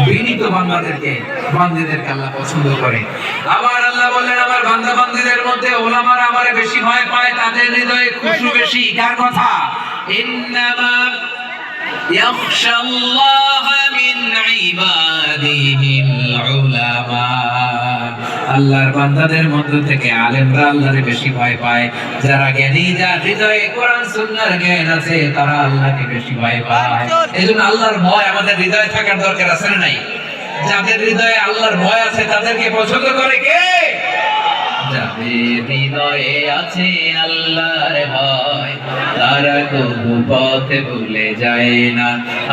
বিনীত বান্দাদেরকে আল্লাহ পছন্দ করে। আবার আল্লাহ বললেন আমার বান্দা বান্দীদের মধ্যে ওলামারা আমারে বেশি ভয় পায়, তাদের হৃদয়ে খুশু বেশি। কার কথা? ইন্নামা ইয়াখশাল্লাহ মিন ইবাদিহিল উলামা। আল্লাহর বান্দাদের মধ্য থেকে আলেমরা আল্লাহরে বেশি ভয় পায়। যারা জ্ঞানী, যার হৃদয়ে কোরআন সুন্নাহর জ্ঞান আছে, তারা আল্লাহকে বেশি ভয় পায়। এজন্য আল্লাহর ভয় আমাদের হৃদয়ে থাকার দরকার আছে না নাই? যাদের হৃদয়ে আল্লাহর ভয় আছে তাদেরকে পছন্দ করে কে? যাদের হৃদয়ে আছে আল্লাহর ভয়, তারা কবু পথ ভুলে যায় না।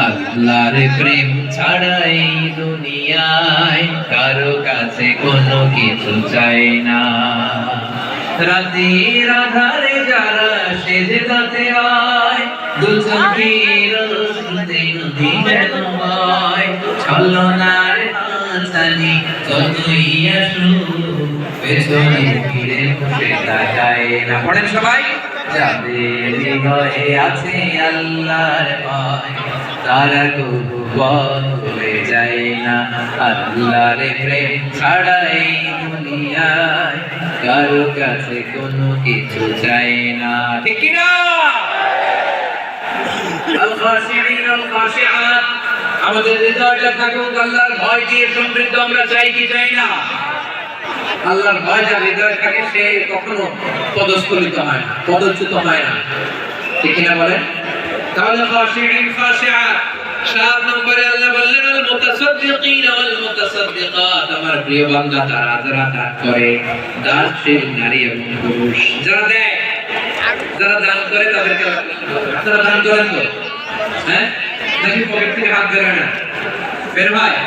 আল্লাহর প্রেম ছাড়া এই দুনিয়ায় কারো কাছে কোনো কিছু চাই না। রাতের আধারে যারা সেজদাতে হয়, দু চোখের অশ্রুতে নদী যেন বয়। ছলনার হাতছানি যতই আসুক, পেছনে ফিরে বসে তাকায় না। পড়েন সবাই। যাদের হৃদয়ে আছে আল্লাহর ভয়, তারা কবু পথ ভুলে যায় না। আল্লাহর প্রেম ছাড়া এই দুনিয়ায় কারো কাছে কোনো কিছু চাই না। ঠিক কি না? আল খাশিঈন আল খাশিআত, আমাদের হৃদয়টা থাকুক আল্লাহর ভয় দিয়ে সমৃদ্ধ। আমরা চাই কি চাই না? আল্লাহর ভয় যার হৃদয়ে থাকে সে কখনো পদস্খলিত হয় না, পদচ্যুত হয় না। ঠিক কিনা বলেন? তাহলে খাশিঈন খাশিআত 7 নম্বরে আল্লাহ বললেন আল মুতাসাদ্দিকিন ওয়াল মুতাসাদ্দিকাত। আমার প্রিয় বান্দা তারা যারা দান করে, দানশীল নারী এবং পুরুষ যারা দেয়, যারা দান করে তাদেরকে আপনারা দান করেন তো? হ্যাঁ, নাকি পকেট থেকে হাত বের হয় না? বের হয়?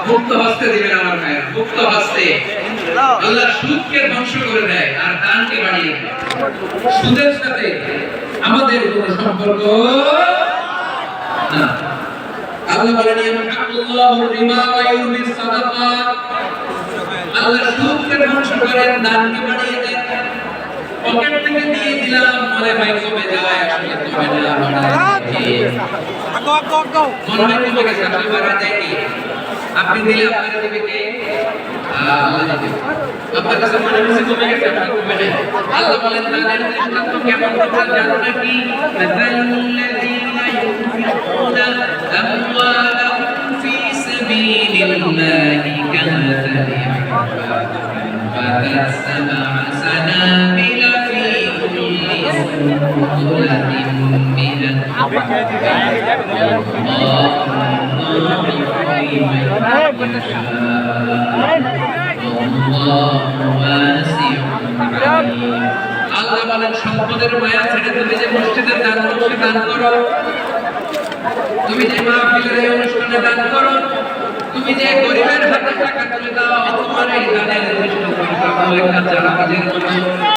মুক্ত হস্তে দিবেন আমার ভাই, মুক্ত হস্তে। আল্লাহ সুদকে ধ্বংস করে দেয় আর দানকে বাড়িয়ে দেয়। সুদের সাথে আমাদের কোনো সম্পর্ক না। আল্লাহ বলেন ইয়ামহাকুল্লাহু রিবা ওয়া ইউরবিস সাদাকাত। আল্লাহ সুদকে ধ্বংস করেন, দানকে বাড়িয়ে দেন। পকেট থেকে দিয়ে দিলাম, মনে হয় কমে যায়, আসলে কমে না। মনে হয় কমে গেছে, আসলে বাড়া যায় কি? আপনি দিলে আপনারা দিবে কে? আল্লাহ দিবে। আপনার কাছে মনে হচ্ছে কমে গেছে, আসলে কমে যায়। আল্লাহ বলেন তাদের দৃষ্টান্ত কেমন কথা জানো নাকি? আল্লাযীনা ইউনফিকুনা আমওয়ালাহুম ফী সাবিলিল্লাহি কামাসালি হাব্বাতিন ফাতাসসামা সানাবিলা ফী কুল্লি সুনবুলাতিন মিনাল আল্লাহ বলেন সম্পদের মায়া ছেড়ে তুমি যে মসজিদের দান করো, তুমি যে মাহফিলের অনুষ্ঠানে দান করো, তুমি যে গরিবের হাতে টাকা তুলে দাও, তোমার এই দানের দৃষ্টান্ত একটা চারাগাছের মতো।